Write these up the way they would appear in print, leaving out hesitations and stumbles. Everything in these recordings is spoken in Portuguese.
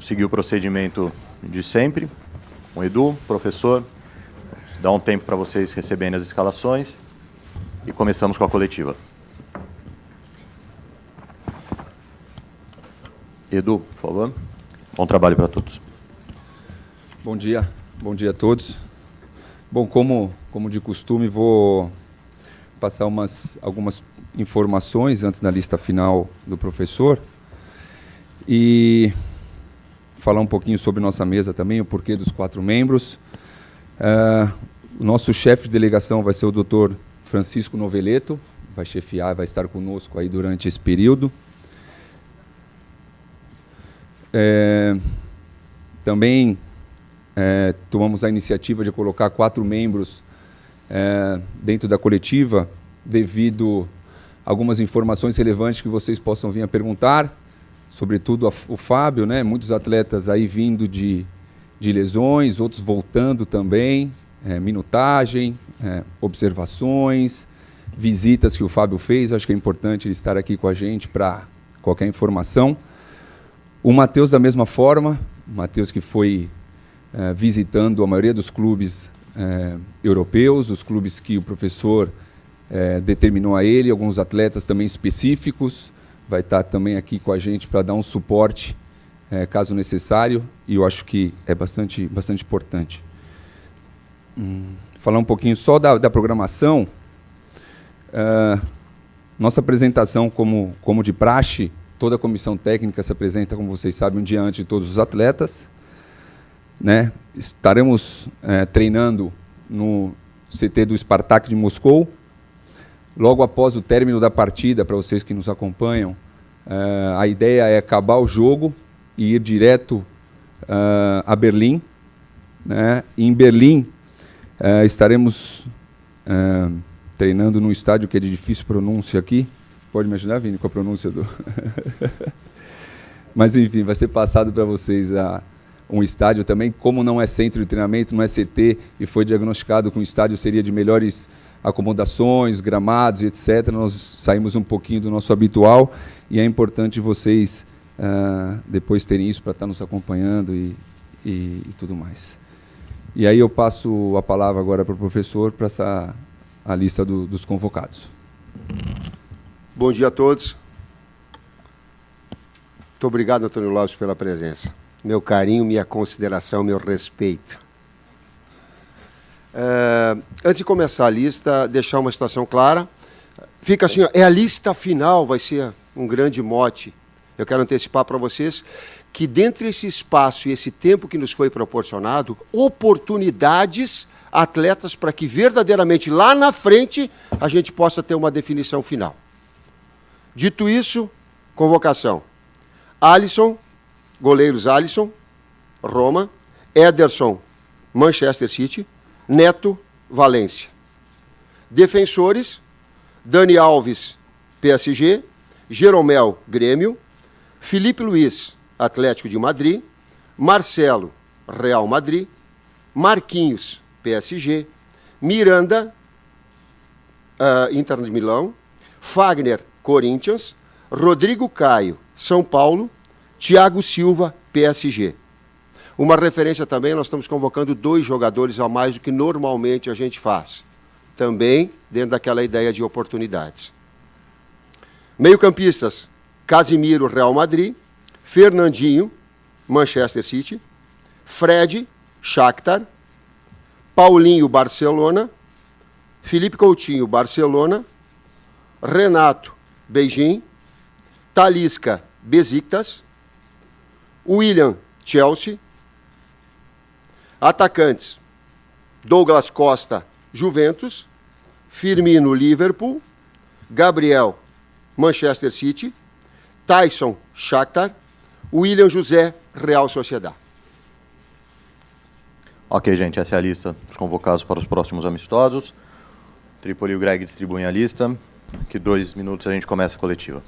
seguir o procedimento de sempre. Com o Edu, professor, dá um tempo para vocês receberem as escalações e começamos com a coletiva. Edu, por favor. Bom trabalho para todos. Bom dia a todos. Bom, como de costume, vou passar algumas informações antes da lista final do professor e falar um pouquinho sobre nossa mesa também, o porquê dos 4 membros. O nosso chefe de delegação vai ser o Dr. Francisco Noveleto, vai chefiar, vai estar conosco aí durante esse período. Também tomamos a iniciativa de colocar 4 membros dentro da coletiva, devido a algumas informações relevantes que vocês possam vir a perguntar, sobretudo o Fábio, né? Muitos atletas aí vindo de lesões, outros voltando também, minutagem, observações, visitas que o Fábio fez. Acho que é importante ele estar aqui com a gente para qualquer informação. O Matheus, da mesma forma, o Matheus que foi visitando a maioria dos clubes europeus, os clubes que o professor determinou a ele, alguns atletas também específicos, vai estar também aqui com a gente para dar um suporte, caso necessário, e eu acho que é bastante importante. Falar um pouquinho só da programação. Nossa apresentação, como de praxe, toda a comissão técnica se apresenta, como vocês sabem, um dia antes de todos os atletas, né? Estaremos treinando no CT do Spartak de Moscou. Logo após o término da partida, para vocês que nos acompanham, a ideia é acabar o jogo e ir direto a Berlim, né? E em Berlim estaremos treinando num estádio que é de difícil pronúncia aqui. Pode me ajudar, Vini, com a pronúncia do... Mas, enfim, vai ser passado para vocês um estádio também. Como não é centro de treinamento, não é CT, e foi diagnosticado que um estádio seria de melhores acomodações, gramados, etc., nós saímos um pouquinho do nosso habitual, e é importante vocês depois terem isso para estar nos acompanhando e tudo mais. E aí eu passo a palavra agora para o professor para a lista dos convocados. Bom dia a todos. Muito obrigado, Antônio Lopes, pela presença. Meu carinho, minha consideração, meu respeito. Antes de começar a lista, deixar uma situação clara. Fica assim, ó, é a lista final, vai ser um grande mote. Eu quero antecipar para vocês que dentro desse espaço e esse tempo que nos foi proporcionado, oportunidades, atletas, para que verdadeiramente lá na frente a gente possa ter uma definição final. Dito isso, convocação. Alisson, goleiros Alisson, Roma. Ederson, Manchester City. Neto, Valência. Defensores, Dani Alves, PSG. Jeromel, Grêmio. Felipe Luiz, Atlético de Madrid. Marcelo, Real Madrid. Marquinhos, PSG. Miranda, Inter de Milão. Fagner, Corinthians. Rodrigo Caio, São Paulo. Thiago Silva, PSG. Uma referência também, nós estamos convocando 2 jogadores a mais do que normalmente a gente faz. Também dentro daquela ideia de oportunidades. Meio-campistas, Casimiro, Real Madrid. Fernandinho, Manchester City. Fred, Shakhtar. Paulinho, Barcelona. Felipe Coutinho, Barcelona. Renato, Beijing. Talisca, Besiktas. William, Chelsea. Atacantes, Douglas Costa, Juventus. Firmino, Liverpool. Gabriel, Manchester City. Tyson, Shakhtar. William José, Real Sociedad. Ok, gente, essa é a lista dos convocados para os próximos amistosos. Tripoli e o Greg distribuem a lista. Daqui 2 minutos a gente começa a coletiva.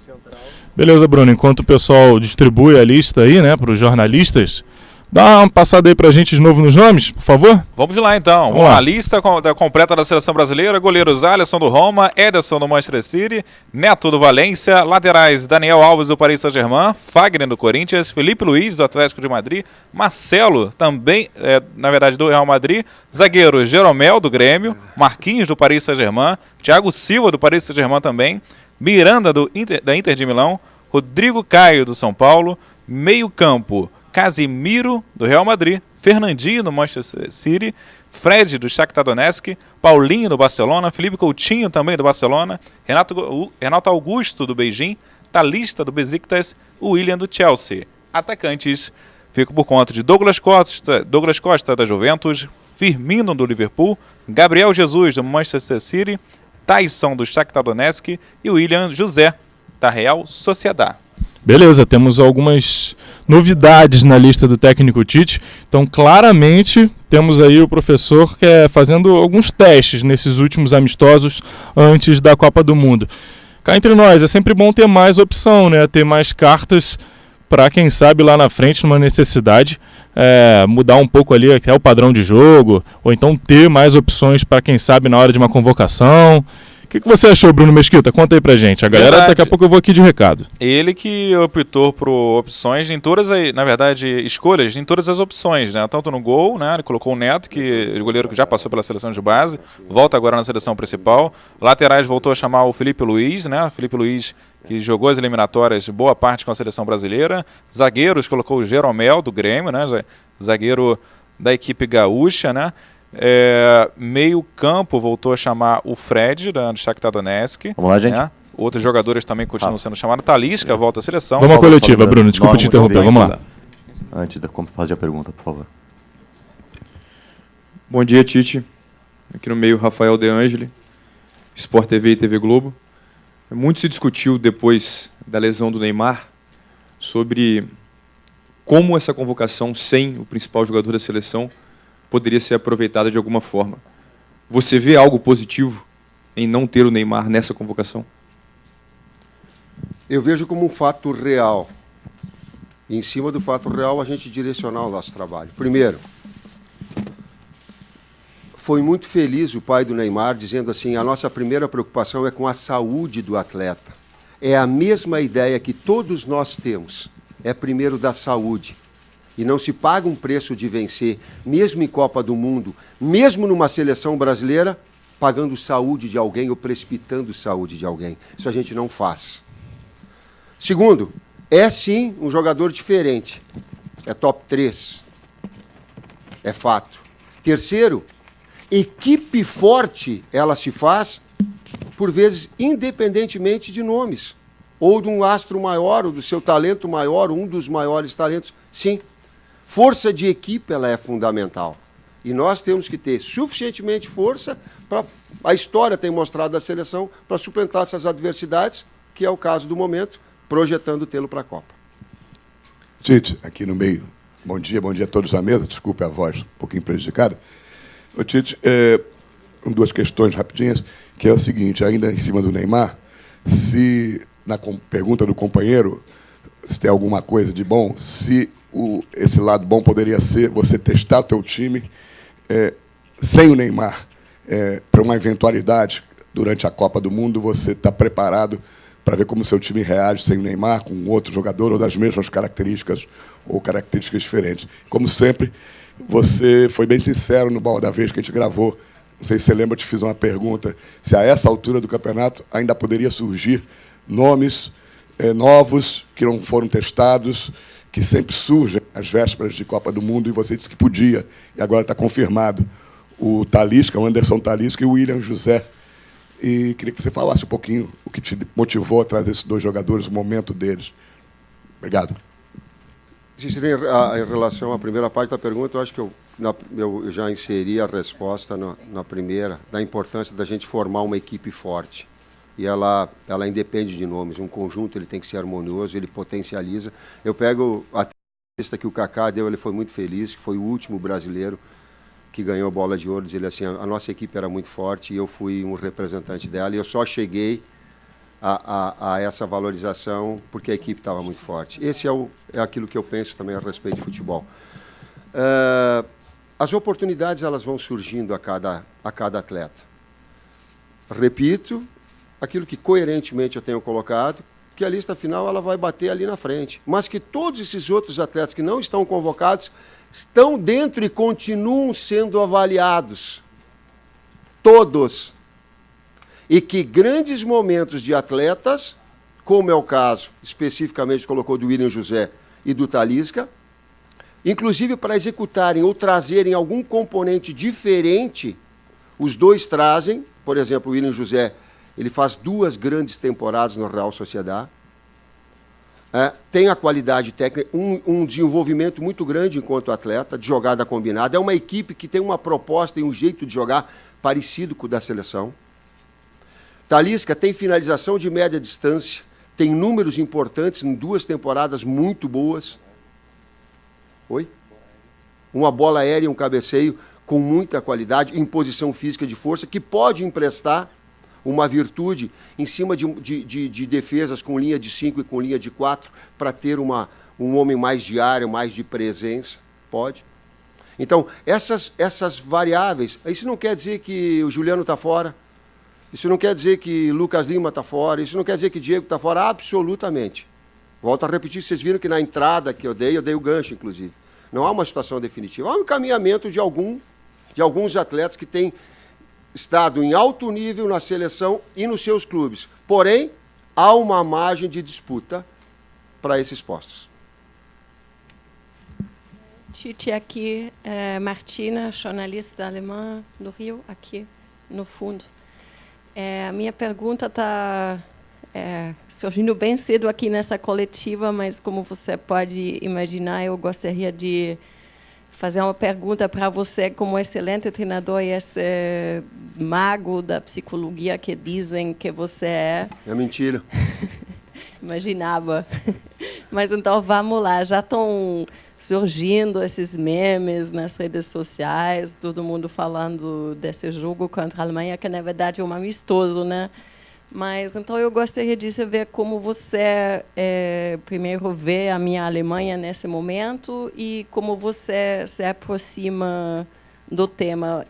Beleza, Bruno. Enquanto o pessoal distribui a lista aí, né, para os jornalistas, Dá uma passada aí pra gente de novo nos nomes, por favor. Vamos lá então. Vamos lá. A lista completa da seleção brasileira: goleiros Alisson do Roma, Ederson do Manchester City, Neto do Valência, laterais Daniel Alves do Paris Saint-Germain, Fagner do Corinthians, Felipe Luiz do Atlético de Madrid, Marcelo também, na verdade, do Real Madrid, zagueiro Jeromel do Grêmio, Marquinhos do Paris Saint-Germain, Thiago Silva do Paris Saint-Germain também, Miranda da Inter de Milão, Rodrigo Caio do São Paulo, meio-campo Casimiro do Real Madrid, Fernandinho do Manchester City, Fred do Shakhtar Donetsk, Paulinho do Barcelona, Felipe Coutinho também do Barcelona, Renato Augusto do Beijing, Talisca do Besiktas, William do Chelsea. Atacantes ficam por conta de Douglas Costa da Juventus, Firmino do Liverpool, Gabriel Jesus do Manchester City, Tyson do Shakhtar Donetsk e William José da Real Sociedad. Beleza, temos algumas novidades na lista do técnico Tite. Então, claramente, temos aí o professor fazendo alguns testes nesses últimos amistosos antes da Copa do Mundo. Cá entre nós, é sempre bom ter mais opção, né? Ter mais cartas para, quem sabe, lá na frente, numa necessidade, mudar um pouco ali até o padrão de jogo, ou então ter mais opções para, quem sabe, na hora de uma convocação. O que você achou, Bruno Mesquita? Conta aí pra gente. A galera, Verdade. daqui a pouco eu vou aqui de recado. Ele que optou por opções em todas as, na verdade, escolhas em todas as opções, né? Tanto no gol, né? Ele colocou o Neto, o goleiro que já passou pela seleção de base, volta agora na seleção principal. Laterais voltou a chamar o Felipe Luiz, né? Felipe Luiz que jogou as eliminatórias boa parte com a seleção brasileira. Zagueiros colocou o Jeromel do Grêmio, né? Zagueiro da equipe gaúcha, né? Meio campo voltou a chamar o Fred do Shakhtar Donetsk. Vamos lá, gente. Né? Outros jogadores também continuam sendo chamados. Talisca volta à seleção. Vamos à coletiva, Fala, Bruno. Desculpa te interromper. Vamos lá. Antes de fazer a pergunta, por favor. Bom dia, Tite. Aqui no meio, Rafael De Angeli, Sport TV e TV Globo. Muito se discutiu depois da lesão do Neymar sobre como essa convocação sem o principal jogador da seleção poderia ser aproveitada de alguma forma. Você vê algo positivo em não ter o Neymar nessa convocação? Eu vejo como um fato real. E em cima do fato real, a gente direcionar o nosso trabalho. Primeiro, foi muito feliz o pai do Neymar dizendo assim, a nossa primeira preocupação é com a saúde do atleta. É a mesma ideia que todos nós temos. É primeiro da saúde. E não se paga um preço de vencer, mesmo em Copa do Mundo, mesmo numa seleção brasileira, pagando saúde de alguém ou precipitando saúde de alguém. Isso a gente não faz. Segundo, é sim um jogador diferente. É top 3. É fato. Terceiro, equipe forte, ela se faz, por vezes, independentemente de nomes. Ou de um astro maior, ou do seu talento maior, um dos maiores talentos. Sim. Força de equipe ela é fundamental. E nós temos que ter suficientemente força para... A história tem mostrado a seleção para suplantar essas adversidades, que é o caso do momento, projetando tê-lo para a Copa. Tite, aqui no meio. Bom dia a todos à mesa. Desculpe a voz um pouquinho prejudicada. Ô, Tite, duas questões rapidinhas, que é o seguinte, ainda em cima do Neymar, se, na pergunta do companheiro, se tem alguma coisa de bom, se esse lado bom poderia ser você testar o teu time sem o Neymar, para uma eventualidade durante a Copa do Mundo, você está preparado para ver como o seu time reage sem o Neymar, com outro jogador ou das mesmas características ou características diferentes. Como sempre, você foi bem sincero no Bola da Vez que a gente gravou. Não sei se você lembra, eu te fiz uma pergunta, se a essa altura do campeonato ainda poderia surgir nomes novos que não foram testados, que sempre surgem às vésperas de Copa do Mundo, e você disse que podia, e agora está confirmado. O Talisca, o Anderson Talisca e o William José. E queria que você falasse um pouquinho o que te motivou a trazer esses dois jogadores, o momento deles. Obrigado. Em relação à primeira parte da pergunta, eu acho que eu já inseri a resposta na primeira, da importância da gente formar uma equipe forte. E ela independe de nomes. Um conjunto ele tem que ser harmonioso, ele potencializa. Eu pego a entrevista que o Kaká deu, ele foi muito feliz, que foi o último brasileiro que ganhou a bola de ouro. Diz ele assim, a nossa equipe era muito forte e eu fui um representante dela. E eu só cheguei a essa valorização porque a equipe estava muito forte. Esse é aquilo que eu penso também a respeito de futebol. As oportunidades elas vão surgindo a cada atleta. Repito, aquilo que coerentemente eu tenho colocado, que a lista final ela vai bater ali na frente. Mas que todos esses outros atletas que não estão convocados estão dentro e continuam sendo avaliados. Todos. E que grandes momentos de atletas, como é o caso, especificamente colocou do William José e do Talisca, inclusive para executarem ou trazerem algum componente diferente, os dois trazem, por exemplo, o William José, ele faz 2 grandes temporadas no Real Sociedad, tem a qualidade técnica, um desenvolvimento muito grande enquanto atleta, de jogada combinada, é uma equipe que tem uma proposta e um jeito de jogar parecido com o da seleção. Talisca tem finalização de média distância, tem números importantes em 2 temporadas muito boas. Oi? Uma bola aérea e um cabeceio com muita qualidade, em posição física de força, que pode emprestar uma virtude em cima de defesas com linha de 5 e com linha de 4, para ter um homem mais de área, mais de presença. Pode. Então, essas variáveis, isso não quer dizer que o Juliano está fora, isso não quer dizer que Lucas Lima está fora, isso não quer dizer que Diego está fora, absolutamente. Volto a repetir, vocês viram que na entrada que eu dei o gancho, inclusive. Não há uma situação definitiva, há um encaminhamento de alguns atletas que têm estado em alto nível na seleção e nos seus clubes. Porém, há uma margem de disputa para esses postos. Tite, aqui, Martina, jornalista alemã do Rio, aqui no fundo. A minha pergunta está surgindo bem cedo aqui nessa coletiva, mas como você pode imaginar, eu gostaria de fazer uma pergunta para você, como excelente treinador e esse mago da psicologia que dizem que você é. É mentira. Imaginava. Mas então vamos lá, já estão surgindo esses memes nas redes sociais, todo mundo falando desse jogo contra a Alemanha, que na verdade é um amistoso, né? Mas então eu gostaria de saber como você primeiro vê a minha Alemanha nesse momento e como você se aproxima do tema.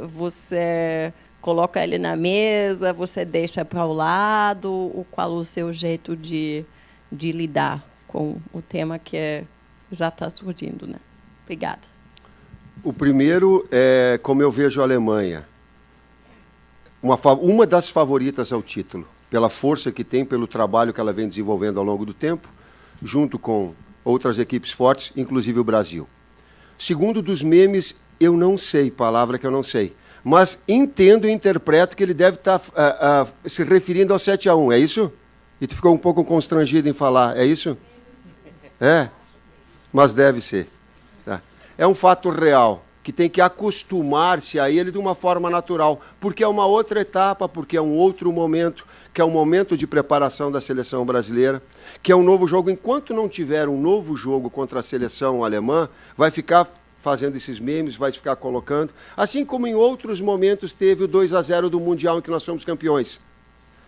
Você coloca ele na mesa, você deixa para o lado, qual o seu jeito de lidar com o tema que já está surgindo, né? Obrigada. O primeiro é como eu vejo a Alemanha. Uma das favoritas ao título, pela força que tem, pelo trabalho que ela vem desenvolvendo ao longo do tempo, junto com outras equipes fortes, inclusive o Brasil. Segundo dos memes, eu não sei, palavra que eu não sei, mas entendo e interpreto que ele deve estar se referindo ao 7-1, é isso? E tu ficou um pouco constrangido em falar, é isso? É, mas deve ser. Tá. É um fato real, que tem que acostumar-se a ele de uma forma natural, porque é uma outra etapa, porque é um outro momento, que é um momento de preparação da seleção brasileira, que é um novo jogo. Enquanto não tiver um novo jogo contra a seleção alemã, vai ficar fazendo esses memes, vai ficar colocando, assim como em outros momentos teve o 2-0 do Mundial em que nós somos campeões.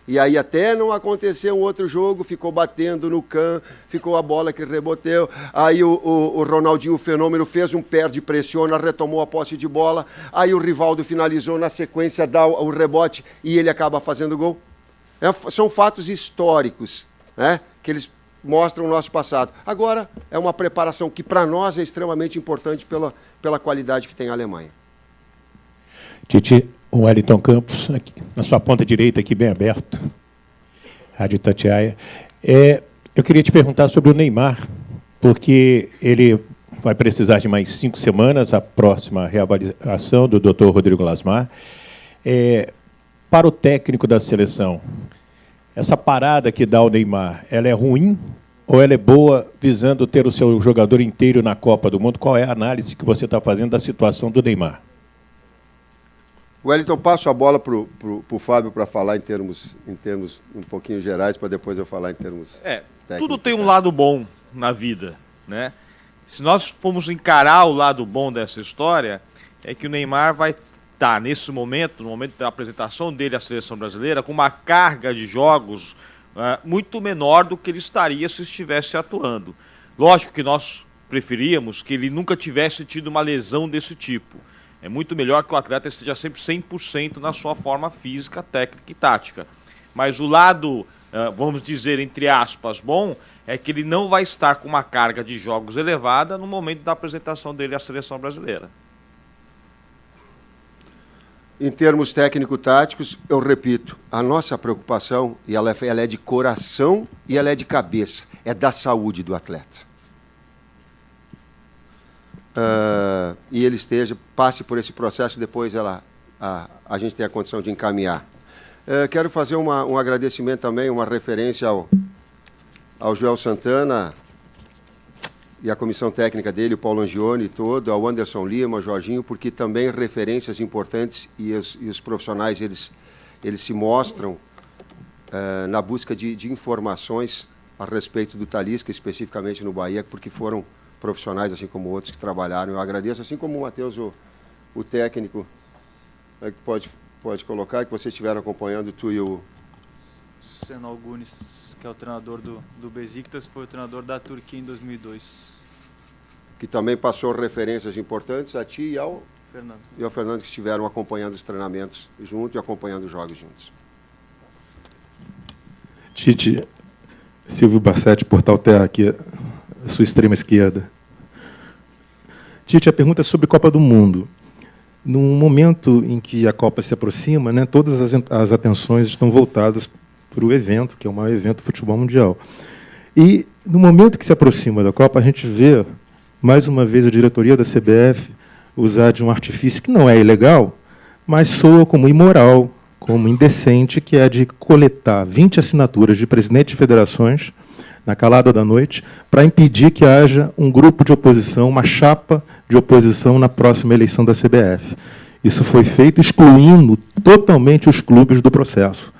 E aí até não aconteceu um outro jogo, ficou batendo no can, ficou a bola que reboteu, aí o Ronaldinho, o fenômeno, fez um perde, pressiona, retomou a posse de bola, aí o Rivaldo finalizou na sequência, dá o rebote e ele acaba fazendo gol. São fatos históricos, né, que eles mostram o nosso passado. Agora, é uma preparação que para nós é extremamente importante pela qualidade que tem a Alemanha. Tite, o Wellington Campos, aqui, na sua ponta direita, aqui bem aberto, Rádio Itatiaia. Eu queria te perguntar sobre o Neymar, porque ele vai precisar de mais 5 semanas, a próxima reavaliação do Dr. Rodrigo Lasmar. Para o técnico da seleção, essa parada que dá o Neymar, ela é ruim ou ela é boa visando ter o seu jogador inteiro na Copa do Mundo? Qual é a análise que você está fazendo da situação do Neymar? Wellington, passo a bola para o Fábio para falar em termos um pouquinho gerais, para depois eu falar em termos técnicos. Tudo tem um lado bom na vida, né? Se nós formos encarar o lado bom dessa história, é que o Neymar vai estar, nesse momento, no momento da apresentação dele à seleção brasileira, com uma carga de jogos muito menor do que ele estaria se estivesse atuando. Lógico que nós preferíamos que ele nunca tivesse tido uma lesão desse tipo. É muito melhor que o atleta esteja sempre 100% na sua forma física, técnica e tática. Mas o lado, vamos dizer, entre aspas, bom, é que ele não vai estar com uma carga de jogos elevada no momento da apresentação dele à seleção brasileira. Em termos técnico-táticos, eu repito, a nossa preocupação, e ela é de coração e ela é de cabeça, é da saúde do atleta. E ele passe por esse processo, depois a gente tem a condição de encaminhar. Quero fazer um agradecimento também, uma referência ao Joel Santana e a comissão técnica dele, o Paulo Angione e todo, ao Anderson Lima, ao Jorginho, porque também referências importantes e os profissionais, eles se mostram na busca de informações a respeito do Talisca, especificamente no Bahia, porque foram profissionais, assim como outros que trabalharam. Eu agradeço, assim como o Matheus, o técnico, que pode colocar, que vocês estiveram acompanhando, tu e o... Şenol Güneş, que é o treinador do Beşiktaş, foi o treinador da Turquia em 2002. Que também passou referências importantes a ti e ao Fernando, que estiveram acompanhando os treinamentos juntos e acompanhando os jogos juntos. Tite, Silvio Bassetti, Portal Terra, aqui, à sua extrema esquerda. Tite, a pergunta é sobre Copa do Mundo. Num momento em que a Copa se aproxima, né, todas as atenções estão voltadas para o evento, que é o maior evento do futebol mundial. E, no momento que se aproxima da Copa, a gente vê, mais uma vez, a diretoria da CBF usar de um artifício que não é ilegal, mas soa como imoral, como indecente, que é de coletar 20 assinaturas de presidentes de federações, na calada da noite, para impedir que haja um grupo de oposição, uma chapa de oposição na próxima eleição da CBF. Isso foi feito excluindo totalmente os clubes do processo.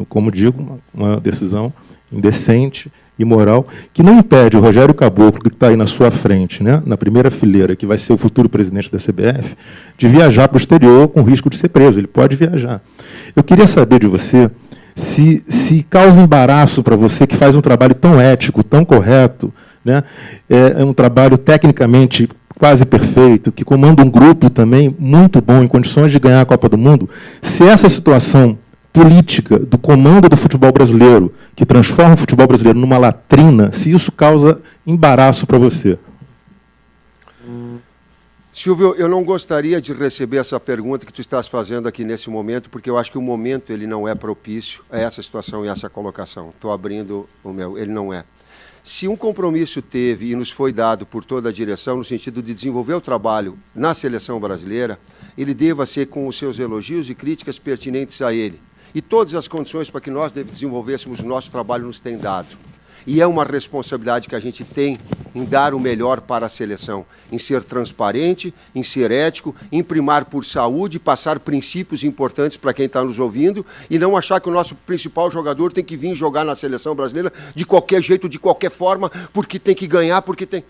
Como digo, uma decisão indecente, imoral, que não impede o Rogério Caboclo, que está aí na sua frente, né, na primeira fileira, que vai ser o futuro presidente da CBF, de viajar para o exterior com risco de ser preso. Ele pode viajar. Eu queria saber de você se causa embaraço para você, que faz um trabalho tão ético, tão correto, né, é um trabalho tecnicamente quase perfeito, que comanda um grupo também muito bom, em condições de ganhar a Copa do Mundo, se essa situação política do comando do futebol brasileiro, que transforma o futebol brasileiro numa latrina, se isso causa embaraço para você. Silvio, eu não gostaria de receber essa pergunta que tu estás fazendo aqui nesse momento, porque eu acho que o momento ele não é propício a essa situação e essa colocação. Estou abrindo o meu, ele não é. Se um compromisso teve e nos foi dado por toda a direção, no sentido de desenvolver o trabalho na seleção brasileira, ele deva ser com os seus elogios e críticas pertinentes a ele. E todas as condições para que nós desenvolvêssemos o nosso trabalho nos têm dado. E é uma responsabilidade que a gente tem em dar o melhor para a seleção, em ser transparente, em ser ético, em primar por saúde, passar princípios importantes para quem está nos ouvindo e não achar que o nosso principal jogador tem que vir jogar na seleção brasileira de qualquer jeito, de qualquer forma, porque tem que ganhar, porque tem...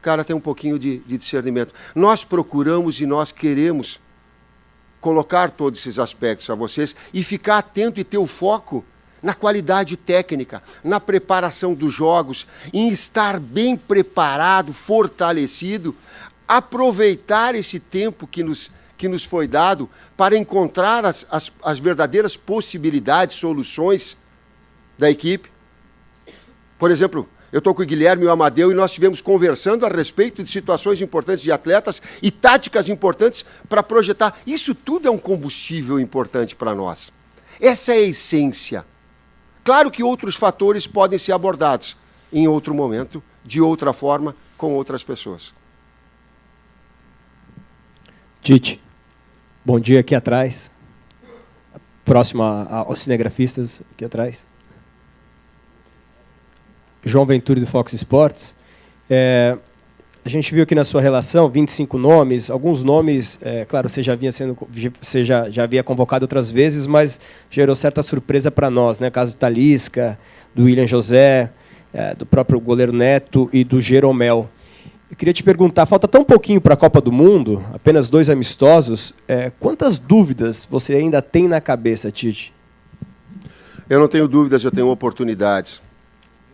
Cara, tem um pouquinho de discernimento. Nós procuramos e nós queremos colocar todos esses aspectos a vocês e ficar atento e ter o foco na qualidade técnica, na preparação dos jogos, em estar bem preparado, fortalecido, aproveitar esse tempo que nos foi dado para encontrar as verdadeiras possibilidades, soluções da equipe. Por exemplo, eu estou com o Guilherme e o Amadeu e nós estivemos conversando a respeito de situações importantes de atletas e táticas importantes para projetar. Isso tudo é um combustível importante para nós. Essa é a essência. Claro que outros fatores podem ser abordados em outro momento, de outra forma, com outras pessoas. Tite, bom dia aqui atrás. Próximo aos cinegrafistas aqui atrás. João Venturi, do Fox Sports. A gente viu aqui na sua relação 25 nomes, alguns nomes, claro, você já havia convocado outras vezes, mas gerou certa surpresa para nós, né? Caso do Talisca, do William José, do próprio goleiro Neto e do Jeromel. Eu queria te perguntar, falta tão pouquinho para a Copa do Mundo, apenas 2 amistosos, quantas dúvidas você ainda tem na cabeça, Tite? Eu não tenho dúvidas, eu tenho oportunidades.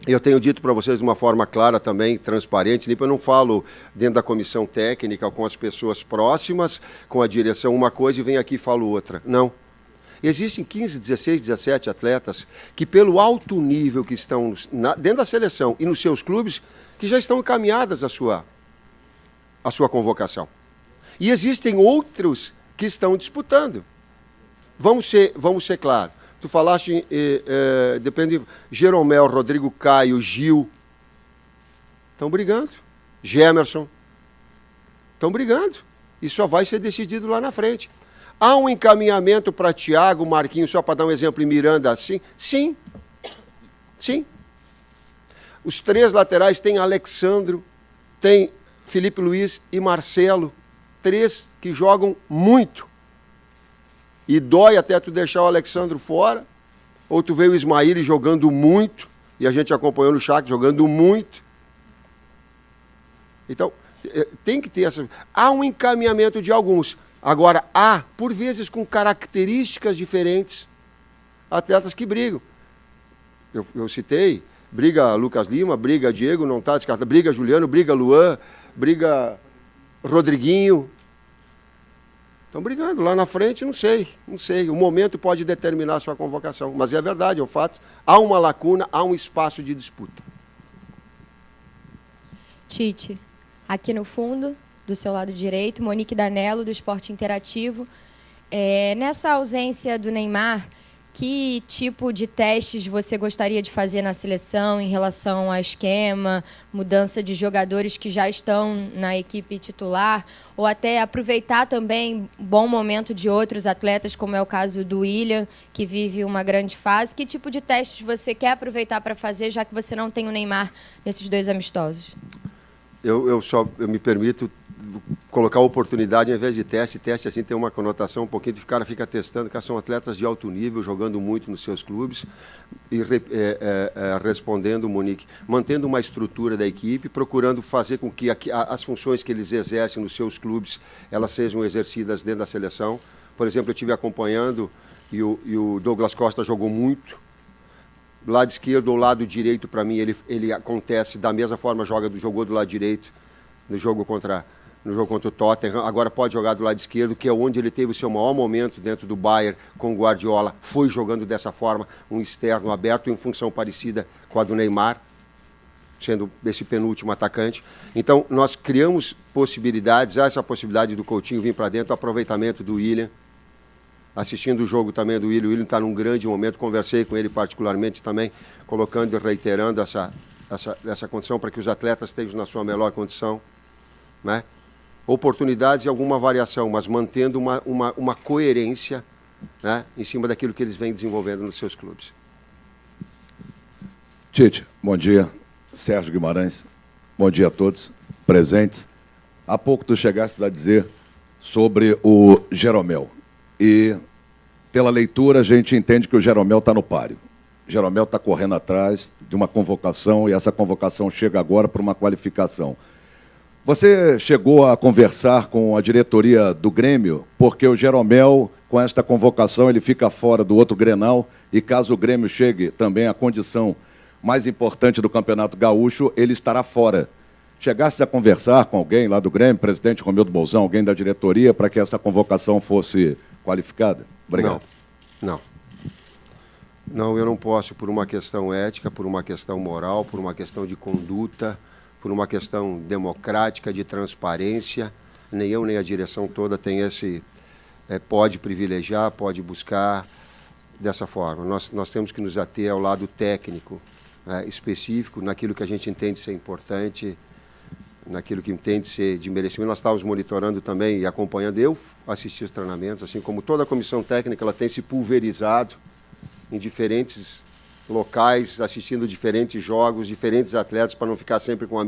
Eu tenho dito para vocês de uma forma clara também, transparente, eu não falo dentro da comissão técnica, com as pessoas próximas, com a direção uma coisa e venho aqui e falo outra. Não. Existem 15, 16, 17 atletas que, pelo alto nível que estão dentro da seleção e nos seus clubes, que já estão encaminhadas à sua convocação. E existem outros que estão disputando. Vamos ser claros. Tu falaste, depende, Jeromel, Rodrigo Caio, Gil, estão brigando. Gemerson, estão brigando. E só vai ser decidido lá na frente. Há um encaminhamento para Thiago, Marquinhos, só para dar um exemplo, e Miranda assim? Sim. Sim. Os 3 laterais tem Alexandro, tem Felipe Luiz e Marcelo. 3 que jogam muito. E dói até tu deixar o Alexandro fora, ou tu vê o Ismaíli jogando muito, e a gente acompanhou no chat jogando muito. Então, tem que ter essa... Há um encaminhamento de alguns. Agora, há, por vezes, com características diferentes, atletas que brigam. Eu citei, briga Lucas Lima, briga Diego, não está descartado, briga Juliano, briga Luan, briga Rodriguinho. Estão brigando. Lá na frente, não sei. O momento pode determinar a sua convocação. Mas é verdade, é um fato. Há uma lacuna, há um espaço de disputa. Tite, aqui no fundo, do seu lado direito, Monique Danello, do Esporte Interativo. Nessa ausência do Neymar, que tipo de testes você gostaria de fazer na seleção em relação ao esquema, mudança de jogadores que já estão na equipe titular, ou até aproveitar também o bom momento de outros atletas, como é o caso do William, que vive uma grande fase? Que tipo de testes você quer aproveitar para fazer, já que você não tem o Neymar nesses 2 amistosos? Eu me permito colocar oportunidade ao invés de teste. Teste assim tem uma conotação um pouquinho de o cara fica testando, que são atletas de alto nível, jogando muito nos seus clubes e respondendo, Monique, mantendo uma estrutura da equipe, procurando fazer com que as funções que eles exercem nos seus clubes, elas sejam exercidas dentro da seleção. Por exemplo, eu estive acompanhando e o Douglas Costa jogou muito. Lado esquerdo ou lado direito, para mim, ele acontece da mesma forma, jogou do lado direito no jogo contra o Tottenham. Agora pode jogar do lado esquerdo, que é onde ele teve o seu maior momento dentro do Bayern com o Guardiola. Foi jogando dessa forma, um externo aberto em função parecida com a do Neymar, sendo esse penúltimo atacante. Então, nós criamos possibilidades, há essa possibilidade do Coutinho vir para dentro, o aproveitamento do William. Assistindo o jogo também do William, o William está num grande momento, conversei com ele particularmente também, colocando e reiterando essa condição para que os atletas estejam na sua melhor condição, né? Oportunidades e alguma variação, mas mantendo uma coerência, né, em cima daquilo que eles vêm desenvolvendo nos seus clubes. Tite, bom dia. Sérgio Guimarães, bom dia a todos presentes. Há pouco tu chegastes a dizer sobre o Jeromel. E, pela leitura, a gente entende que o Jeromel está no páreo. O Jeromel está correndo atrás de uma convocação e essa convocação chega agora para uma qualificação. Você chegou a conversar com a diretoria do Grêmio, porque o Jeromel, com esta convocação, ele fica fora do outro Grenal e, caso o Grêmio chegue também à condição mais importante do Campeonato Gaúcho, ele estará fora. Chegasse a conversar com alguém lá do Grêmio, presidente Romildo Bolzão, alguém da diretoria, para que essa convocação fosse qualificada? Obrigado. Não, eu não posso, por uma questão ética, por uma questão moral, por uma questão de conduta, por uma questão democrática, de transparência, nem eu nem a direção toda tem pode privilegiar, pode buscar dessa forma. Nós temos que nos ater ao lado técnico, específico, naquilo que a gente entende ser importante, naquilo que entende ser de merecimento. Nós estávamos monitorando também e acompanhando. Eu assisti os treinamentos, assim como toda a comissão técnica, ela tem se pulverizado em diferentes locais, assistindo diferentes jogos, diferentes atletas, para não ficar sempre com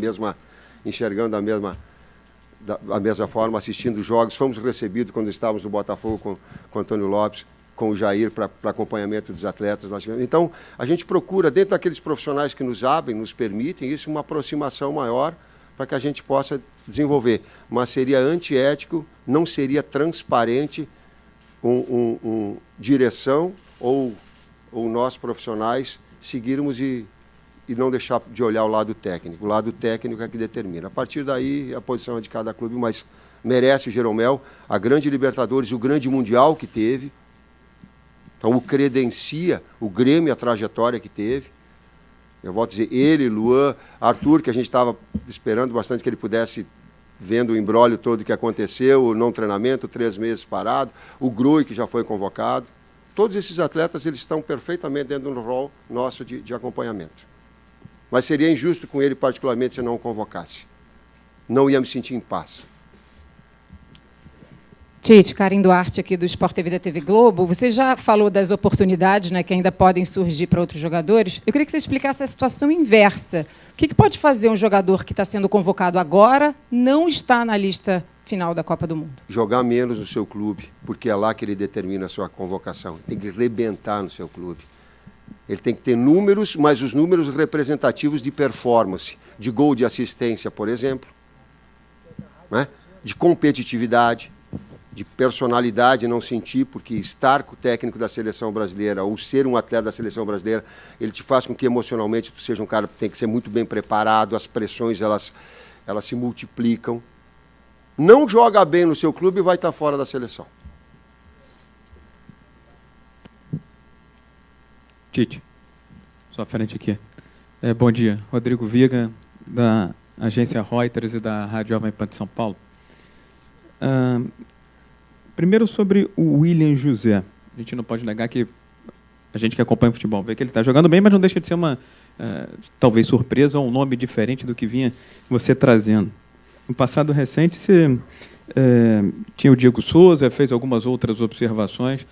enxergando a mesma forma, assistindo jogos. Fomos recebidos quando estávamos no Botafogo com o Antônio Lopes, com o Jair, para acompanhamento dos atletas. Então, a gente procura, dentro daqueles profissionais que nos abrem, nos permitem, isso, uma aproximação maior, para que a gente possa desenvolver. Mas seria antiético, não seria transparente direção ou nós profissionais seguirmos e e não deixar de olhar o lado técnico. O lado técnico é que determina. A partir daí, a posição é de cada clube, mas merece o Jeromel, a grande Libertadores, o grande Mundial que teve. Então, o credencia o Grêmio, a trajetória que teve. Eu volto a dizer, ele, Luan, Arthur, que a gente estava esperando bastante que ele pudesse, vendo o imbróglio todo que aconteceu, o não treinamento, 3 meses parado, o Grui, que já foi convocado. Todos esses atletas eles estão perfeitamente dentro do rol nosso de acompanhamento. Mas seria injusto com ele, particularmente, se eu não o convocasse. Não ia me sentir em paz. Tite, Karen Duarte aqui do Sport TV da TV Globo. Você já falou das oportunidades, né, que ainda podem surgir para outros jogadores. Eu queria que você explicasse a situação inversa. O que pode fazer um jogador que está sendo convocado agora não está na lista final da Copa do Mundo? Jogar menos no seu clube, porque é lá que ele determina a sua convocação. Tem que rebentar no seu clube. Ele tem que ter números, mas os números representativos de performance, de gol de assistência, por exemplo, né? De competitividade, de personalidade, não sentir, porque estar com o técnico da seleção brasileira ou ser um atleta da seleção brasileira, ele te faz com que emocionalmente tu seja um cara que tem que ser muito bem preparado, as pressões elas se multiplicam. Não joga bem no seu clube e vai estar fora da seleção. Tite, sua frente aqui. Bom dia, Rodrigo Viga, da agência Reuters e da Rádio Jovem Pan de São Paulo. Primeiro sobre o William José. A gente não pode negar que a gente que acompanha o futebol vê que ele está jogando bem, mas não deixa de ser uma, talvez, surpresa ou um nome diferente do que vinha você trazendo. No passado recente, você tinha o Diego Souza, fez algumas outras observações.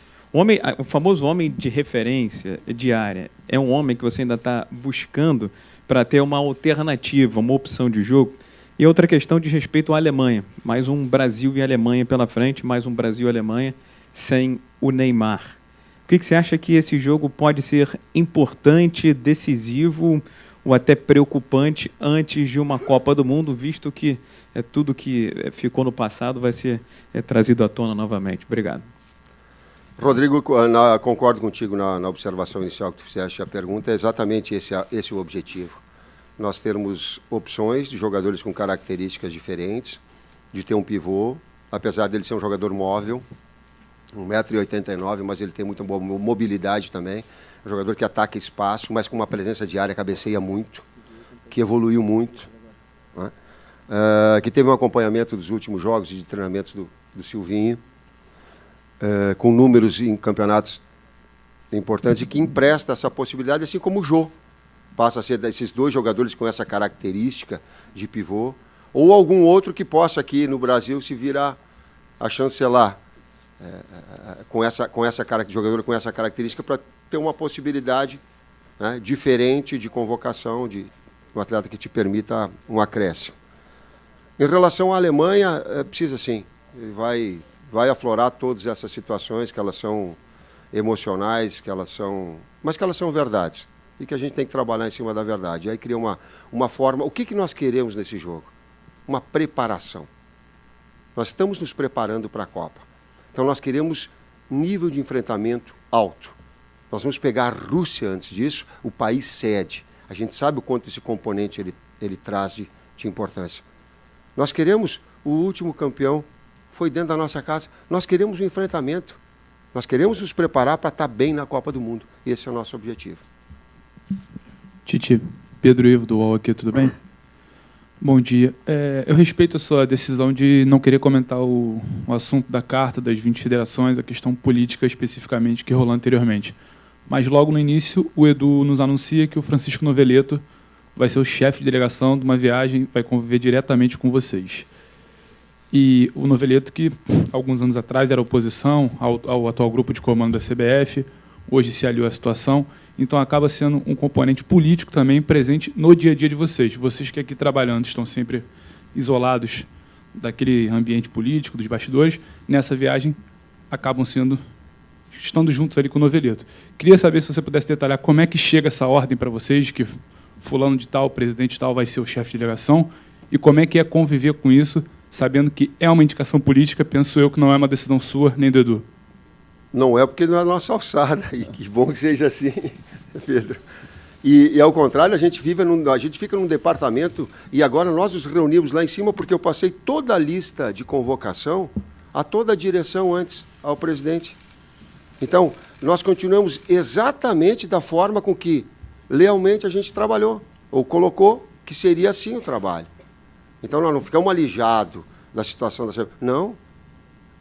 O famoso homem de referência diária é um homem que você ainda está buscando para ter uma alternativa, uma opção de jogo. E outra questão diz respeito à Alemanha. Mais um Brasil e Alemanha pela frente, mais um Brasil e Alemanha sem o Neymar. O que você acha que esse jogo pode ser importante, decisivo ou até preocupante antes de uma Copa do Mundo, visto que tudo que ficou no passado vai ser trazido à tona novamente? Obrigado. Rodrigo, concordo contigo na observação inicial que tu fizeste. A pergunta é exatamente esse o objetivo. Nós termos opções de jogadores com características diferentes, de ter um pivô, apesar dele ser um jogador móvel, 1,89 m, mas ele tem muita boa mobilidade também. Um jogador que ataca espaço, mas com uma presença diária, cabeceia muito, que evoluiu muito, né? Que teve um acompanhamento dos últimos jogos e de treinamentos do Silvinho, com números em campeonatos importantes e que empresta essa possibilidade, assim como o Jô. Passa a ser esses 2 jogadores com essa característica de pivô, ou algum outro que possa aqui no Brasil se virar a chancelar jogador com essa característica para ter uma possibilidade, né, diferente de convocação de um atleta que te permita um acréscimo. Em relação à Alemanha, precisa sim, vai aflorar todas essas situações que elas são emocionais, mas que elas são verdades. E que a gente tem que trabalhar em cima da verdade. E aí cria uma forma... O que nós queremos nesse jogo? Uma preparação. Nós estamos nos preparando para a Copa. Então nós queremos nível de enfrentamento alto. Nós vamos pegar a Rússia antes disso, o país sede. A gente sabe o quanto esse componente ele traz de importância. Nós queremos o último campeão, foi dentro da nossa casa. Nós queremos um enfrentamento. Nós queremos nos preparar para estar bem na Copa do Mundo. Esse é o nosso objetivo. Tite, Pedro Ivo do UOL aqui, tudo bem? Bom dia. Eu respeito a sua decisão de não querer comentar o assunto da Carta das 20 Federações, a questão política especificamente que rolou anteriormente. Mas logo no início, o Edu nos anuncia que o Francisco Noveleto vai ser o chefe de delegação de uma viagem, vai conviver diretamente com vocês. E o Noveleto, que alguns anos atrás era oposição ao atual grupo de comando da CBF, hoje se aliou à situação, então acaba sendo um componente político também presente no dia a dia de vocês. Vocês que aqui trabalhando estão sempre isolados daquele ambiente político, dos bastidores, nessa viagem acabam estando juntos ali com o Noveleto. Queria saber se você pudesse detalhar como é que chega essa ordem para vocês, que fulano de tal, presidente de tal vai ser o chefe de delegação, e como é que é conviver com isso, sabendo que é uma indicação política, penso eu que não é uma decisão sua nem do Edu. Não é porque não é a nossa alçada, e que bom que seja assim, Pedro. E ao contrário, a gente fica num departamento, e agora nós nos reunimos lá em cima, porque eu passei toda a lista de convocação a toda a direção antes, ao presidente. Então, nós continuamos exatamente da forma com que lealmente a gente trabalhou, ou colocou que seria assim o trabalho. Então, nós não ficamos alijados da situação da... Não.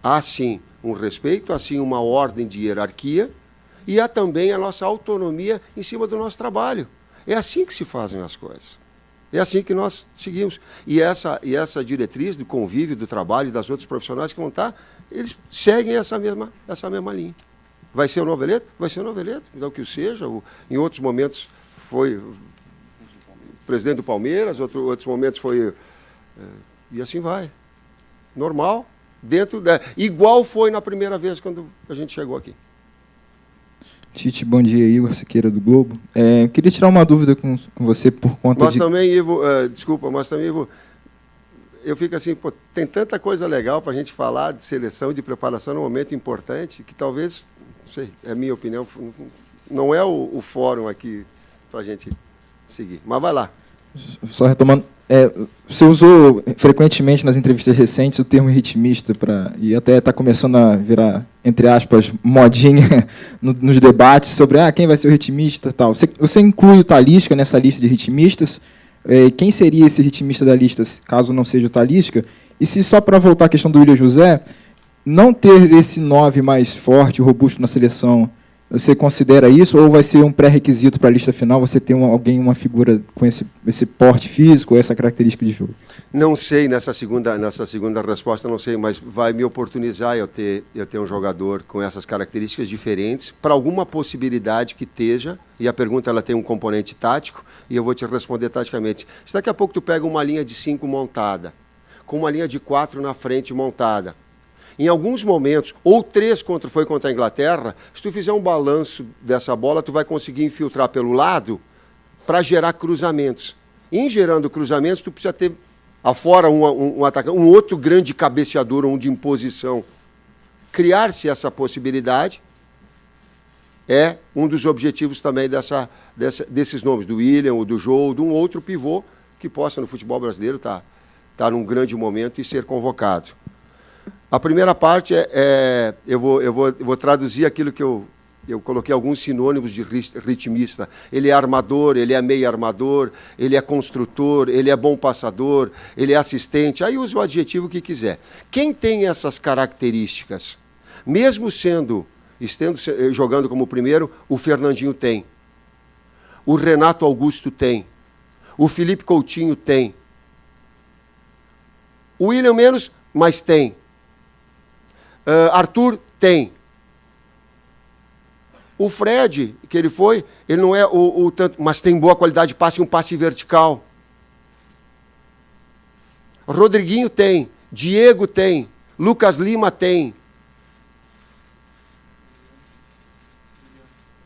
Há, sim, um respeito, há, sim, uma ordem de hierarquia, e há também a nossa autonomia em cima do nosso trabalho. É assim que se fazem as coisas. É assim que nós seguimos. E essa diretriz do convívio, do trabalho e das outros profissionais que vão estar, eles seguem essa mesma linha. Vai ser o Noveleto? Vai ser o Noveleto, então que o seja. Em outros momentos foi presidente do Palmeiras, outros momentos foi... E assim vai. Normal. Igual foi na primeira vez quando a gente chegou aqui. Tite, bom dia, Igor Siqueira do Globo. Queria tirar uma dúvida com você por conta Mas também, Ivo, desculpa, mas também, Ivo, eu fico assim, pô, tem tanta coisa legal para a gente falar de seleção, de preparação num momento importante, que talvez, não sei, é a minha opinião, não é o fórum aqui para a gente seguir. Mas vai lá. Só retomando, você usou frequentemente nas entrevistas recentes o termo ritmista, e até está começando a virar, entre aspas, modinha nos debates sobre quem vai ser o ritmista e tal. Você inclui o Talisca nessa lista de ritmistas? Quem seria esse ritmista da lista, caso não seja o Talisca? E se, só para voltar à questão do William José, não ter esse 9 mais forte, robusto na seleção, você considera isso, ou vai ser um pré-requisito para a lista final você ter uma figura com esse porte físico, ou essa característica de jogo? Não sei, nessa segunda resposta, não sei, mas vai me oportunizar eu ter um jogador com essas características diferentes, para alguma possibilidade que esteja, e a pergunta ela tem um componente tático, e eu vou te responder taticamente. Se daqui a pouco tu pega uma linha de 5 montada, com uma linha de 4 na frente montada, em alguns momentos, ou 3 foi contra a Inglaterra, se tu fizer um balanço dessa bola, tu vai conseguir infiltrar pelo lado para gerar cruzamentos. Em gerando cruzamentos, tu precisa ter, afora um atacante, um outro grande cabeceador, um de imposição. Criar-se essa possibilidade é um dos objetivos também desses nomes, do William, ou do Jô, ou de um outro pivô que possa, no futebol brasileiro, tá num grande momento e ser convocado. A primeira parte eu vou traduzir aquilo que eu coloquei alguns sinônimos de ritmista. Ele é armador, ele é meio armador, ele é construtor, ele é bom passador, ele é assistente, aí usa o adjetivo que quiser. Quem tem essas características, mesmo jogando como primeiro, o Fernandinho tem, o Renato Augusto tem, o Felipe Coutinho tem, o William menos, mas tem. Arthur tem. O Fred, que ele não é o tanto, mas tem boa qualidade de passe e um passe vertical. Rodriguinho tem, Diego tem, Lucas Lima tem.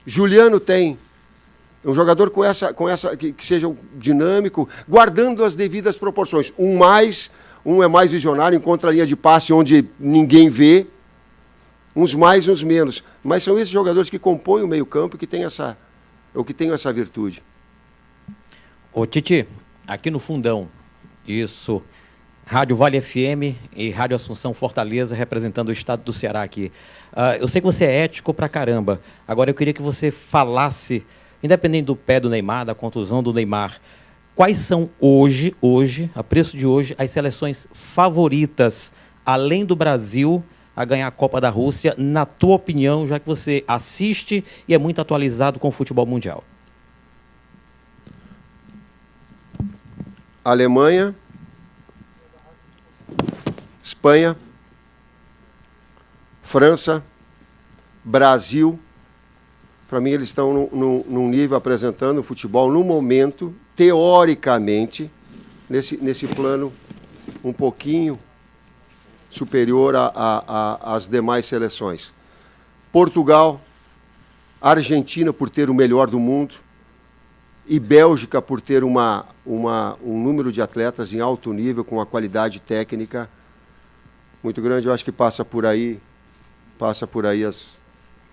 Juliano tem. Um jogador com essa que seja dinâmico, guardando as devidas proporções. Um é mais visionário, encontra a linha de passe onde ninguém vê, uns mais, uns menos. Mas são esses jogadores que compõem o meio-campo que têm essa virtude. Ô Titi, aqui no fundão, isso, Rádio Vale FM e Rádio Assunção Fortaleza, representando o estado do Ceará aqui. Eu sei que você é ético pra caramba, agora eu queria que você falasse, independente do pé do Neymar, da contusão do Neymar, quais são hoje, a preço de hoje, as seleções favoritas, além do Brasil, a ganhar a Copa da Rússia, na tua opinião, já que você assiste e é muito atualizado com o futebol mundial? Alemanha, Espanha, França, Brasil. Para mim, eles estão num nível apresentando o futebol, no momento, teoricamente, nesse plano um pouquinho superior às demais seleções. Portugal, Argentina, por ter o melhor do mundo, e Bélgica, por ter um número de atletas em alto nível, com uma qualidade técnica muito grande. Eu acho que passa por aí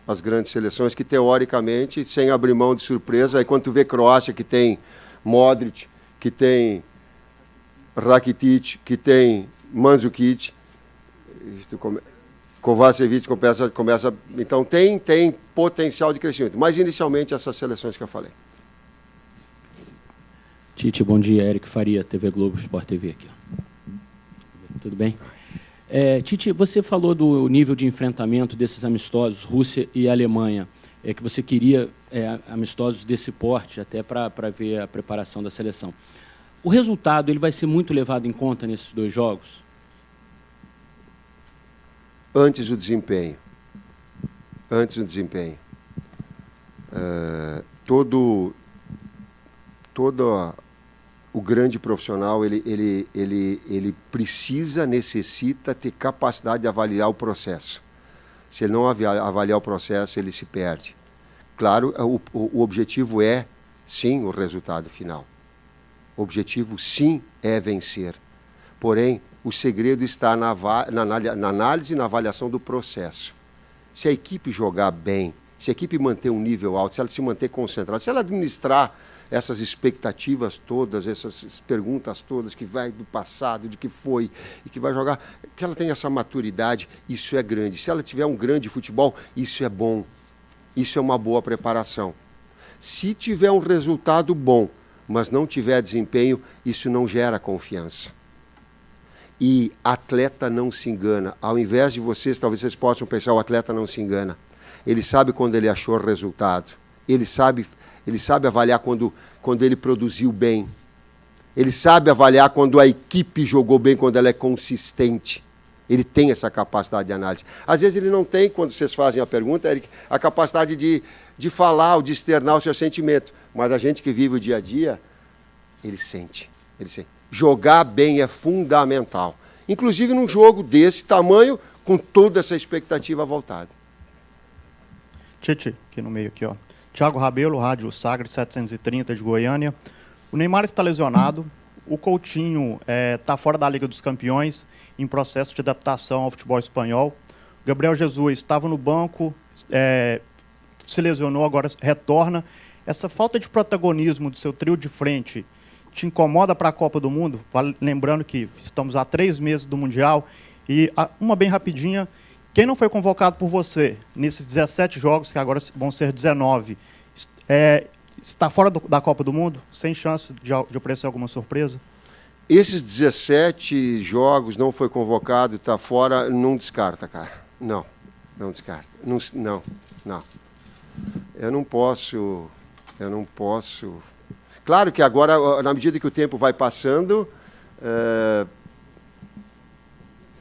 as grandes seleções que, teoricamente, sem abrir mão de surpresa, aí quando tu vê Croácia, que tem Modric, que tem Rakitic, que tem Mandzukic, Kovacevic começa... Então, tem potencial de crescimento. Mas, inicialmente, essas seleções que eu falei. Tite, bom dia. Eric Faria, TV Globo, Sport TV aqui. Tudo bem? Tite, você falou do nível de enfrentamento desses amistosos, Rússia e Alemanha, que você queria amistosos desse porte, até para ver a preparação da seleção. O resultado ele vai ser muito levado em conta nesses 2 jogos? Antes o desempenho. Antes o desempenho. Todo o grande profissional, ele necessita ter capacidade de avaliar o processo. Se ele não avaliar o processo, ele se perde. Claro, o objetivo é, sim, o resultado final. O objetivo, sim, é vencer. Porém, o segredo está na análise e na avaliação do processo. Se a equipe jogar bem, se a equipe manter um nível alto, se ela se manter concentrada, se ela administrar essas expectativas todas, essas perguntas todas que vai do passado, de que foi e que vai jogar, que ela tenha essa maturidade, isso é grande. Se ela tiver um grande futebol, isso é bom. Isso é uma boa preparação. Se tiver um resultado bom, mas não tiver desempenho, isso não gera confiança. E atleta não se engana. Ao invés de vocês, talvez vocês possam pensar, o atleta não se engana. Ele sabe quando ele achou o resultado. Ele sabe avaliar quando ele produziu bem. Ele sabe avaliar quando a equipe jogou bem, quando ela é consistente. Ele tem essa capacidade de análise. Às vezes ele não tem, quando vocês fazem a pergunta, Eric, a capacidade de falar ou de externar o seu sentimento. Mas a gente que vive o dia a dia, ele sente. Jogar bem é fundamental. Inclusive num jogo desse tamanho, com toda essa expectativa voltada. Tite, aqui no meio, aqui, ó. Thiago Rabelo, Rádio Sagres 730 de Goiânia. O Neymar está lesionado. O Coutinho está fora da Liga dos Campeões, em processo de adaptação ao futebol espanhol. O Gabriel Jesus estava no banco, se lesionou, agora retorna. Essa falta de protagonismo do seu trio de frente te incomoda para a Copa do Mundo? Lembrando que estamos há 3 meses do Mundial. E uma bem rapidinha, quem não foi convocado por você nesses 17 jogos, que agora vão ser 19, está fora da Copa do Mundo? Sem chance de aparecer alguma surpresa? Esses 17 jogos não foi convocado, está fora, não descarta, cara. Não descarta. Não. Eu não posso... Claro que agora, na medida que o tempo vai passando,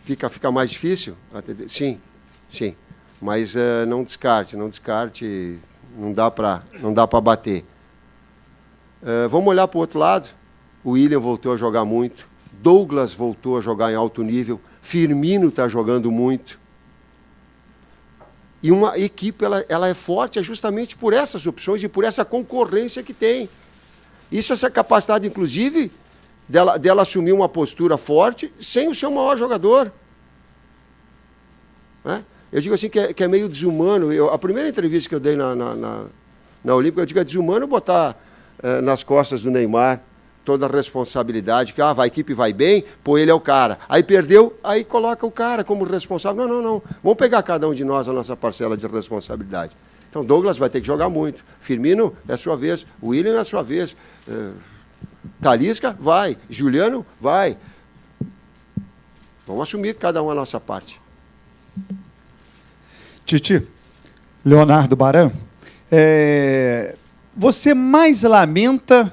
fica mais difícil. Sim. Mas não descarte, não dá para bater. Vamos olhar para o outro lado. O William voltou a jogar muito, Douglas voltou a jogar em alto nível, Firmino está jogando muito. E uma equipe ela é forte justamente por essas opções e por essa concorrência que tem. Essa capacidade, inclusive, dela assumir uma postura forte sem o seu maior jogador. Eu digo assim que é meio desumano. A primeira entrevista que eu dei na Olímpica, eu digo que é desumano botar nas costas do Neymar toda a responsabilidade, que a equipe vai bem, pô, ele é o cara. Aí perdeu, aí coloca o cara como responsável. Não. Vamos pegar cada um de nós a nossa parcela de responsabilidade. Então, Douglas vai ter que jogar muito. Firmino é a sua vez. William é a sua vez. Talisca, vai. Juliano, vai. Vamos assumir cada um a nossa parte. Titi, Leonardo Baran, você mais lamenta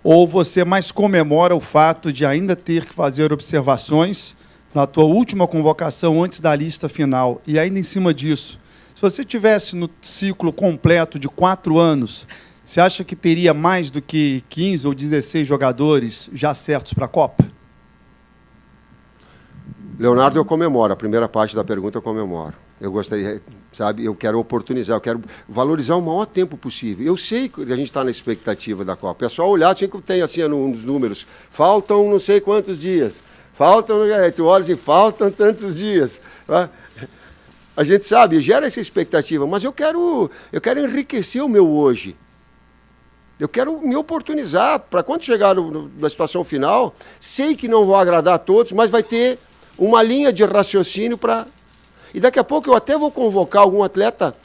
ou você mais comemora o fato de ainda ter que fazer observações na tua última convocação antes da lista final? E ainda em cima disso, se você tivesse no ciclo completo de 4 anos, você acha que teria mais do que 15 ou 16 jogadores já certos para a Copa? Leonardo, eu comemoro. A primeira parte da pergunta eu comemoro. Eu gostaria, eu quero oportunizar, eu quero valorizar o maior tempo possível. Eu sei que a gente está na expectativa da Copa. É só olhar, tinha que tem assim nos números. Faltam não sei quantos dias. Tu olha assim, faltam tantos dias. A gente sabe, gera essa expectativa, mas eu quero enriquecer o meu hoje. Eu quero me oportunizar para quando chegar na situação final, sei que não vou agradar a todos, mas vai ter uma linha de raciocínio para... E daqui a pouco eu até vou convocar algum atleta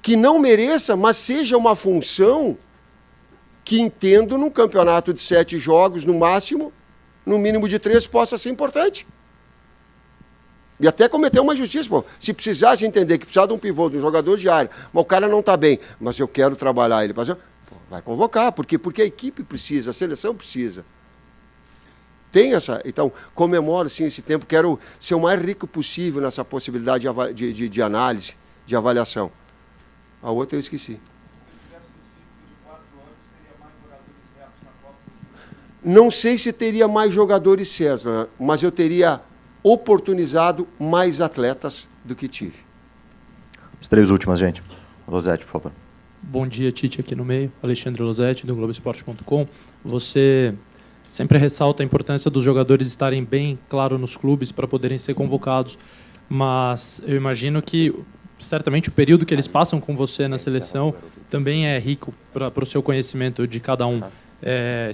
que não mereça, mas seja uma função que entendo num campeonato de 7 jogos, no máximo, no mínimo de 3, possa ser importante. E até cometer uma justiça. Pô, se precisasse entender que precisava de um pivô, de um jogador de área, mas o cara não está bem, mas eu quero trabalhar ele. Vai convocar, porque a equipe precisa, a seleção precisa. Tem essa... Então, comemoro sim esse tempo, quero ser o mais rico possível nessa possibilidade de análise, de avaliação. A outra eu esqueci. Não sei se teria mais jogadores certos, mas eu teria oportunizado mais atletas do que tive. As 3 últimas, gente. Losetti, por favor. Bom dia, Tite, aqui no meio. Alexandre Losetti, do Globoesporte.com. Você sempre ressalta a importância dos jogadores estarem bem claro nos clubes para poderem ser convocados, mas eu imagino que, certamente, o período que eles passam com você na seleção também é rico para o seu conhecimento de cada um.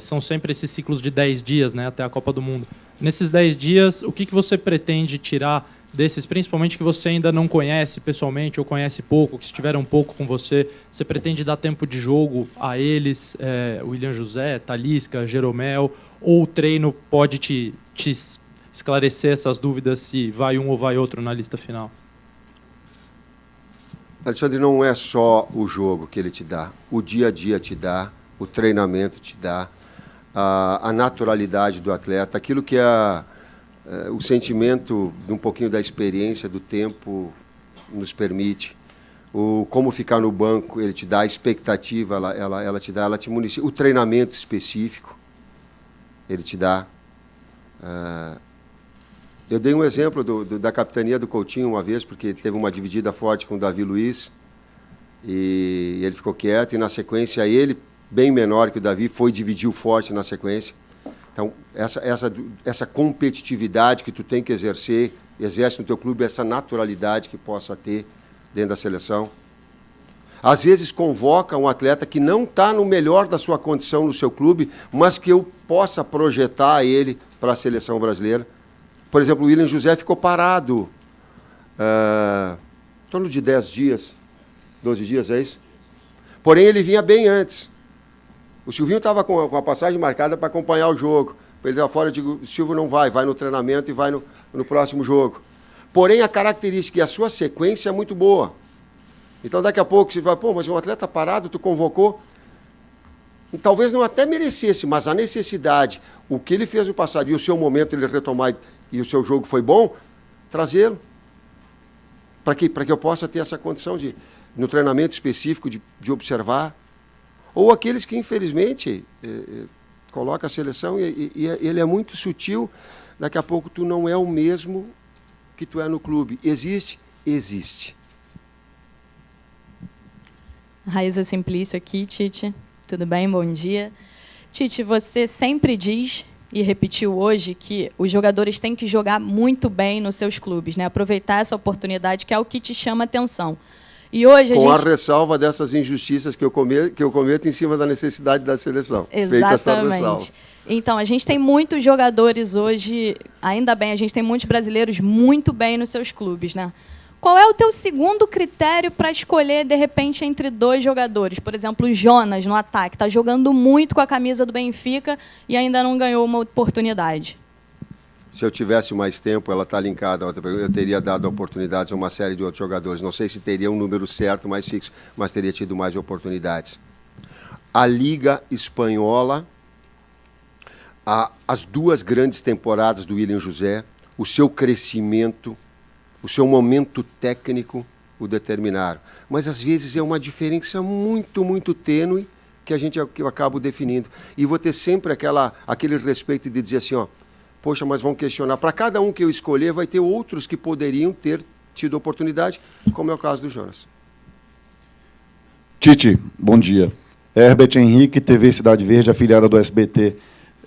São sempre esses ciclos de 10 dias, né, até a Copa do Mundo. Nesses 10 dias, o que você pretende tirar desses, principalmente que você ainda não conhece pessoalmente ou conhece pouco, que estiveram pouco com você? Você pretende dar tempo de jogo a eles, William José, Talisca, Jeromel, ou o treino pode te esclarecer essas dúvidas se vai um ou vai outro na lista final? Alexandre, não é só o jogo que ele te dá, o dia a dia te dá, o treinamento te dá, a naturalidade do atleta, aquilo que o sentimento de um pouquinho da experiência, do tempo nos permite, como ficar no banco, ele te dá a expectativa, ela te dá, ela te municia, o treinamento específico, ele te dá. Eu dei um exemplo da capitania do Coutinho uma vez, porque teve uma dividida forte com o Davi Luiz, e ele ficou quieto, e na sequência ele, bem menor que o Davi, dividiu forte na sequência. Então, essa competitividade que tu tem que exercer, exerce no teu clube, essa naturalidade que possa ter dentro da seleção. Às vezes convoca um atleta que não está no melhor da sua condição no seu clube, mas que eu possa projetar ele para a seleção brasileira. Por exemplo, o William José ficou parado em torno de 10 dias, 12 dias, é isso? Porém, ele vinha bem antes. O Silvinho estava com a passagem marcada para acompanhar o jogo. Ele estava fora, eu digo, o Silvio não vai no treinamento e vai no próximo jogo. Porém, a característica e a sua sequência é muito boa. Então, daqui a pouco, você vai, mas um atleta parado, tu convocou. E talvez não até merecesse, mas a necessidade, o que ele fez no passado e o seu momento ele retomar e o seu jogo foi bom, trazê-lo. Para que eu possa ter essa condição no treinamento específico, de observar. Ou aqueles que, infelizmente, colocam a seleção e ele é muito sutil, daqui a pouco tu não é o mesmo que tu é no clube. Existe? Existe. Raíza Simplício aqui, Tite. Tudo bem? Bom dia. Tite, você sempre diz, e repetiu hoje, que os jogadores têm que jogar muito bem nos seus clubes, né? Aproveitar essa oportunidade, que é o que te chama atenção. E hoje a ressalva dessas injustiças que eu cometo em cima da necessidade da seleção. Exatamente. Então, a gente tem muitos jogadores hoje, ainda bem, a gente tem muitos brasileiros muito bem nos seus clubes, né? Qual é o teu segundo critério para escolher, de repente, entre 2 jogadores? Por exemplo, o Jonas, no ataque, está jogando muito com a camisa do Benfica e ainda não ganhou uma oportunidade. Se eu tivesse mais tempo, ela está linkada a outra pergunta, eu teria dado oportunidades a uma série de outros jogadores. Não sei se teria um número certo, mais fixo, mas teria tido mais oportunidades. A Liga Espanhola, as 2 grandes temporadas do William José, o seu crescimento, o seu momento técnico o determinaram. Mas, às vezes, é uma diferença muito, muito tênue que eu acabo definindo. E vou ter sempre aquele respeito de dizer assim, poxa, mas vão questionar. Para cada um que eu escolher, vai ter outros que poderiam ter tido oportunidade, como é o caso do Jonas. Tite, bom dia. Herbert Henrique, TV Cidade Verde, afiliada do SBT.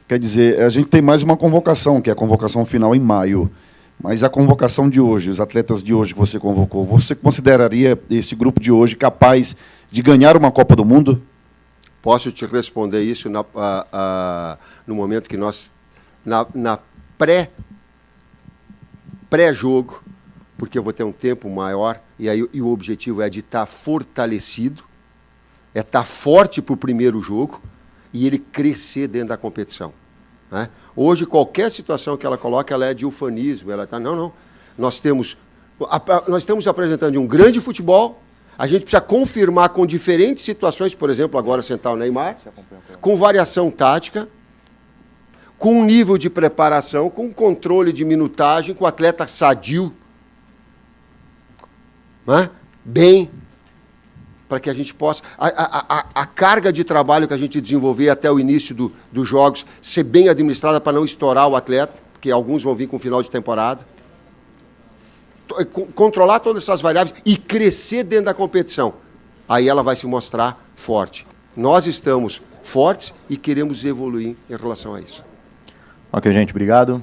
Quer dizer, a gente tem mais uma convocação, que é a convocação final em maio. Mas a convocação de hoje, os atletas de hoje que você convocou, você consideraria esse grupo de hoje capaz de ganhar uma Copa do Mundo? Posso te responder isso no momento que nós, na pré-jogo, porque eu vou ter um tempo maior, e o objetivo é de estar fortalecido, é estar forte para o primeiro jogo e ele crescer dentro da competição. Né? Hoje, qualquer situação que ela coloca, ela é de ufanismo. Ela tá, não. Nós estamos apresentando um grande futebol, a gente precisa confirmar com diferentes situações, por exemplo, agora sentar o Neymar, com variação tática, com nível de preparação, com controle de minutagem, com atleta sadio, né? Bem, para que a gente possa... A carga de trabalho que a gente desenvolver até o início dos jogos ser bem administrada para não estourar o atleta, porque alguns vão vir com final de temporada. Controlar todas essas variáveis e crescer dentro da competição. Aí ela vai se mostrar forte. Nós estamos fortes e queremos evoluir em relação a isso. Ok, gente, obrigado.